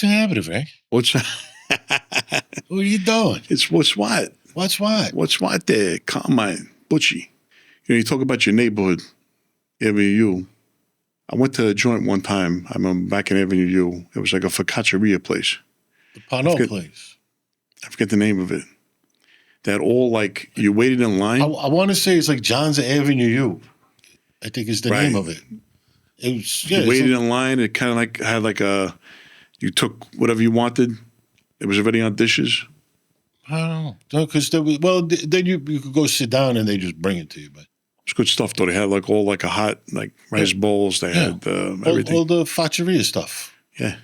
the happening, Frank? What's What are you doing? It's what's what? What's what? What's what there? Carmine, Butchie. You know, you talk about your neighborhood, Avenue U. I went to a joint one time. I remember back in Avenue U. It was like a focacceria place. The Pano place. I forget the name of it. That all like you waited in line. I want to say it's like John's Avenue U. I think is the Right. name of it. It was You waited in line. It kind of like had like a. You took whatever you wanted. It was already on dishes. I don't know because then you could go sit down and they just bring it to you. But It's good stuff though. They had like all like a hot like rice bowls. They had everything. All the facceria stuff. Yeah.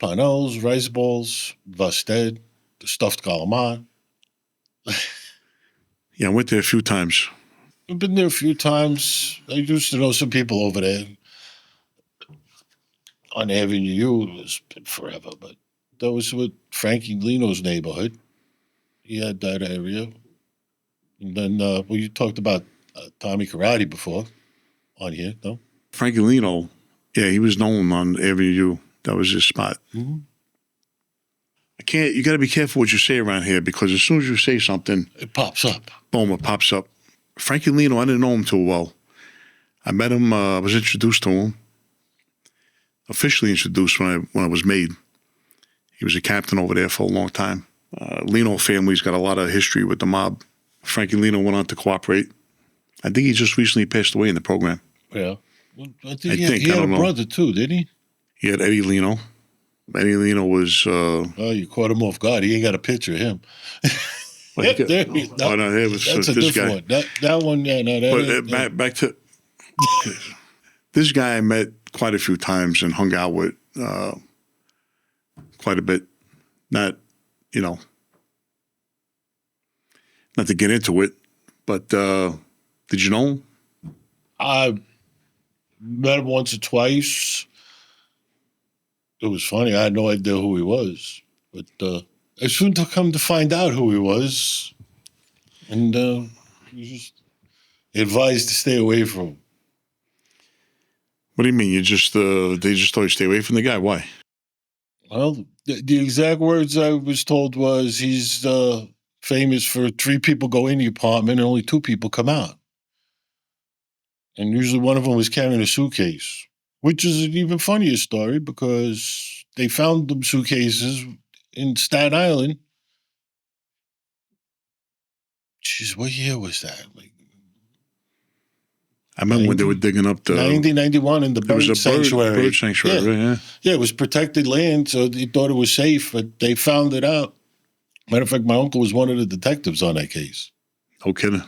Panos, rice balls, vasted, the stuffed calamar. Yeah, I went there a few times. I've been there a few times. I used to know some people over there on Avenue U. It's been forever, but that was with Frankie Lino's neighborhood. He had that area. And then, you talked about Tommy Karate before on here, no? Frankie Lino, yeah, he was known on Avenue U. That was his spot. Mm-hmm. You got to be careful what you say around here because as soon as you say something, It pops up. boom, it pops up. Frankie Lino, I didn't know him too well. I met him, I was introduced to him, officially introduced when I was made. He was a captain over there for a long time. Lino family's got a lot of history with the mob. Frankie Lino went on to cooperate. I think he just recently passed away in the program. Yeah. Well, I think he had a brother too, didn't he? He had Eddie Lino. Eddie Lino was... oh, you caught him off guard. He ain't got a picture of him. That's a different guy. one. That one, yeah. No, Back to... This guy I met quite a few times and hung out with quite a bit. Not to get into it, but did you know him? I met him once or twice. It was funny. I had no idea who he was. But I soon to come to find out who he was. And he was just advised to stay away from him. What do you mean? They just told you to stay away from the guy? Why? Well, the exact words I was told was he's famous for 3 people go in the apartment and only 2 people come out. And usually one of them was carrying a suitcase, which is an even funnier story because they found them suitcases in Staten Island. Jeez, what year was that? I remember when they were digging up the 1991 in the bird sanctuary. Bird sanctuary, yeah. Yeah, it was protected land, so they thought it was safe, but they found it out. Matter of fact, my uncle was one of the detectives on that case. No kidding.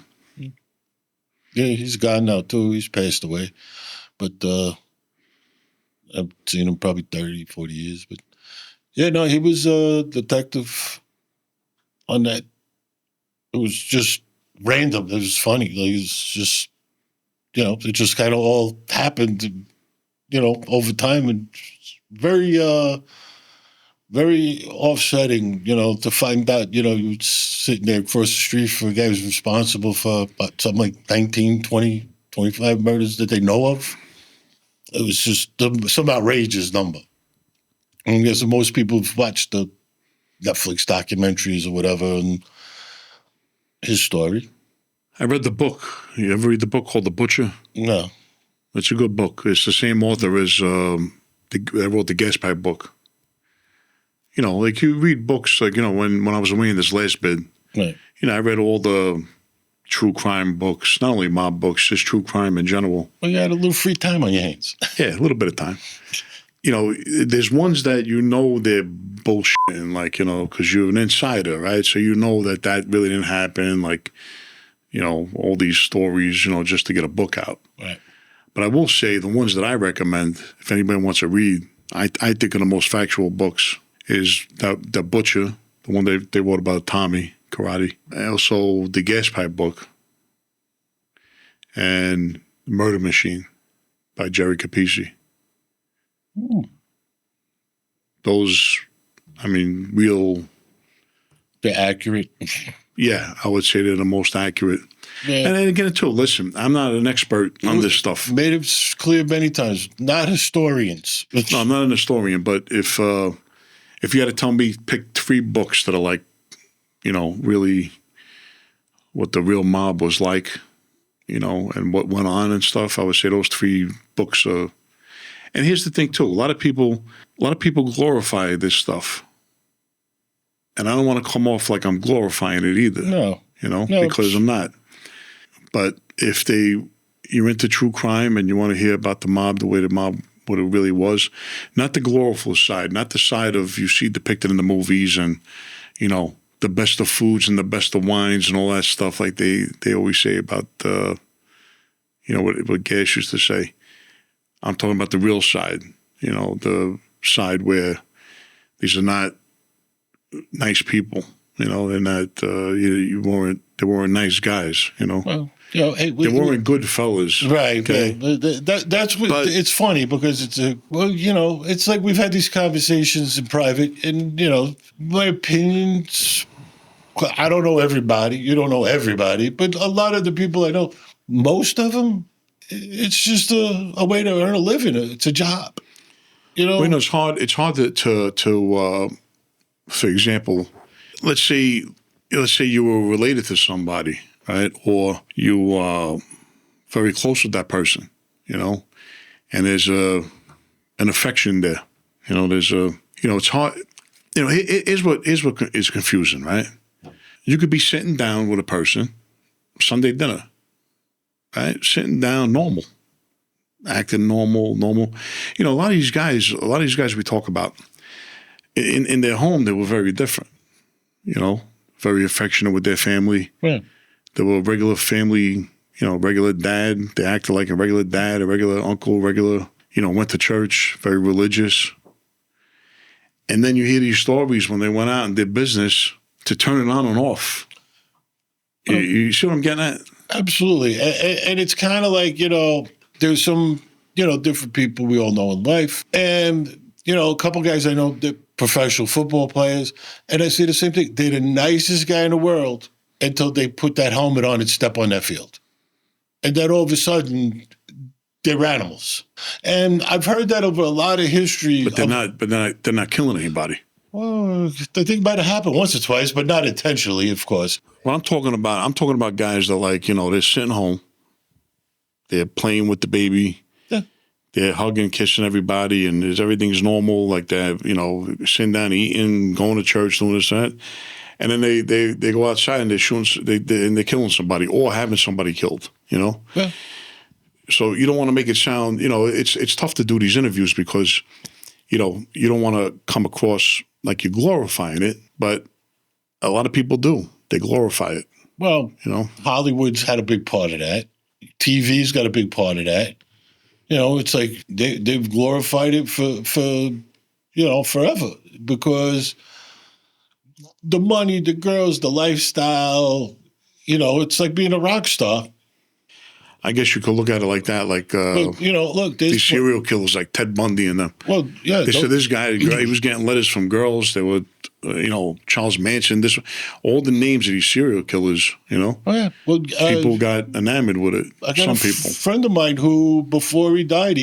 Yeah, he's gone now too. He's passed away. But I've seen him probably 30, 40 years. But yeah, no, he was a detective on that. It was just random. It was funny. Like, it was just, it just kind of all happened, over time and very, very offsetting, to find out, you sitting there across the street for a guy who's responsible for about something like 19, 20, 25 murders that they know of. It was just some outrageous number. And I guess most people have watched the Netflix documentaries or whatever and his story. I read the book. You ever read the book called The Butcher? No. It's a good book. It's the same author as that wrote the Gas Pipe book. Like you read books, like, when I was away in this last bid, right. I read all the true crime books, not only mob books, just true crime in general. Well, you had a little free time on your hands. Yeah, a little bit of time. There's ones that they're bullshitting, like, because you're an insider, right? So that really didn't happen, like, all these stories, just to get a book out. Right. But I will say the ones that I recommend, if anybody wants to read, I think are the most factual books is the Butcher, the one they wrote about Tommy Karate, and also the Gas Pipe book, and Murder Machine by Jerry Capizzi. Those, real... They're accurate. Yeah, I would say they're the most accurate. Yeah. And then again, too, listen, I'm not an expert on this stuff. Made it clear many times. Not historians. No, I'm not an historian, but if if you had to tell me, pick 3 books that are like, really what the real mob was like, and what went on and stuff, I would say those 3 books are. And here's the thing too: a lot of people glorify this stuff, and I don't want to come off like I'm glorifying it either. No, because I'm not. But if you're into true crime and you want to hear about the mob, the way the mob, what it really was, not the glorified side, not the side of you see depicted in the movies and, the best of foods and the best of wines and all that stuff like they always say about, what Gash used to say. I'm talking about the real side, the side where these are not nice people. They're not. They weren't nice guys. Well, they weren't good fellas. Right. Okay? That's what. But it's funny because it's like we've had these conversations in private, and my opinions. I don't know everybody. You don't know everybody, but a lot of the people I know, most of them, it's just a way to earn a living. It's a job. It's hard. It's hard to for example, let's say you were related to somebody, right? Or you are very close with that person, and there's an affection there. It's hard. Here's what is confusing, right? You could be sitting down with a person, Sunday dinner, right? Sitting down normal, acting normal. A lot of these guys we talk about, in their home, they were very different, very affectionate with their family. Yeah. They were a regular family, regular dad. They acted like a regular dad, a regular uncle, went to church, very religious. And then you hear these stories when they went out and did business to turn it on and off. You see what I'm getting at? Absolutely. And it's kind of like, there's some, different people we all know in life. And, a couple guys I know that professional football players, and I say the same thing. They're the nicest guy in the world until they put that helmet on and step on that field. And then all of a sudden, they're animals. And I've heard that over a lot of history. But they're not killing anybody. Well, I think it might have happened once or twice, but not intentionally, of course. Well, I'm talking about guys that they're sitting home, they're playing with the baby, they're hugging, kissing everybody, and everything's normal. Like they're sitting down, eating, going to church, doing this and that, and then they go outside and they're shooting, they're killing somebody or having somebody killed. Yeah. So you don't want to make it sound, it's tough to do these interviews because, you don't want to come across like you're glorifying it, but a lot of people do. They glorify it. Well, Hollywood's had a big part of that. TV's got a big part of that. It's like they've glorified it for forever because the money, the girls, the lifestyle, it's like being a rock star. I guess you could look at it like that, look, these serial killers like Ted Bundy and them. Well, yeah. They said this guy, he was getting letters from girls. They were, Charles Manson, all the names of these serial killers, Oh, yeah. Well, people got enamored with it. I got Some a people. Friend of mine who, before he died,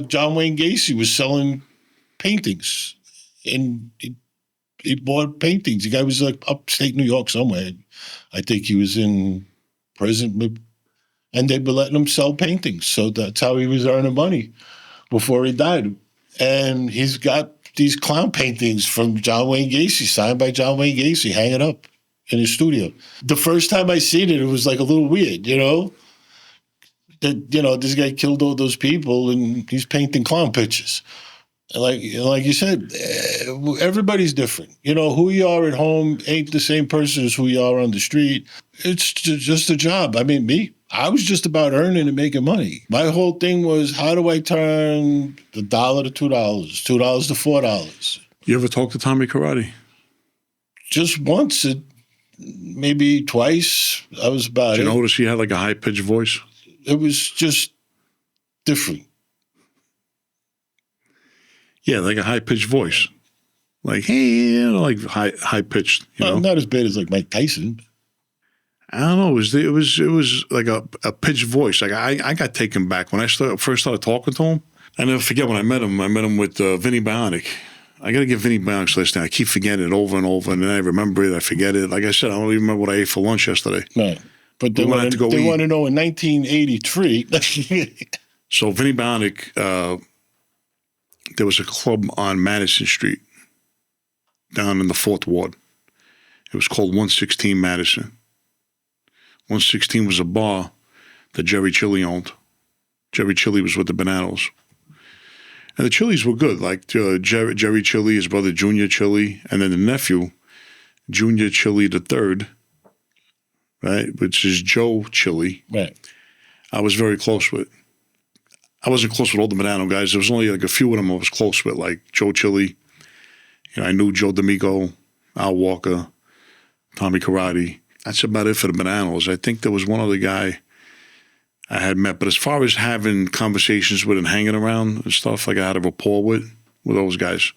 John Wayne Gacy was selling paintings. And he bought paintings. The guy was like upstate New York somewhere. I think he was in prison. And they were letting him sell paintings. So that's how he was earning money before he died. And he's got these clown paintings from John Wayne Gacy, signed by John Wayne Gacy, hanging up in his studio. The first time I seen it, it was like a little weird, That, this guy killed all those people and he's painting clown pictures. And like you said, everybody's different. Who you are at home ain't the same person as who you are on the street. It's just a job. I mean, I was just about earning and making money. My whole thing was, how do I turn the $1 to $2, $2 to $4? You ever talk to Tommy Karate? Just once, maybe twice. I was about Did you notice he had like a high-pitched voice? It was just different. Yeah, like a high-pitched voice. Like, hey, like high-pitched, Not as bad as like Mike Tyson. I don't know. It was like a pitched voice. Like I got taken back when I first started talking to him. I never forget when I met him. I met him with Vinny Bionic I got to give Vinny Bionic's last name. I keep forgetting it over and over, and then I remember it. I forget it. Like I said, I don't even remember what I ate for lunch yesterday. Right. But they We're gonna want have to go eat. to know in 1983. So Vinny Bionic, there was a club on Madison Street down in the 4th Ward. It was called 116 Madison. 116 was a bar that Jerry Chilli owned. Jerry Chilli was with the Bananas. And the Chillis were good, like Jerry Chilli, his brother Junior Chilli, and then the nephew, Junior Chilli III, right, which is Joe Chilli. Right. I was very close with. I wasn't close with all the Banana guys. There was only like a few of them I was close with, like Joe Chilli. You know, I knew Joe D'Amico, Al Walker, Tommy Karate. That's about it for the Bananas. I think there was one other guy I had met. But as far as having conversations with and hanging around and stuff, like I had a rapport with those guys.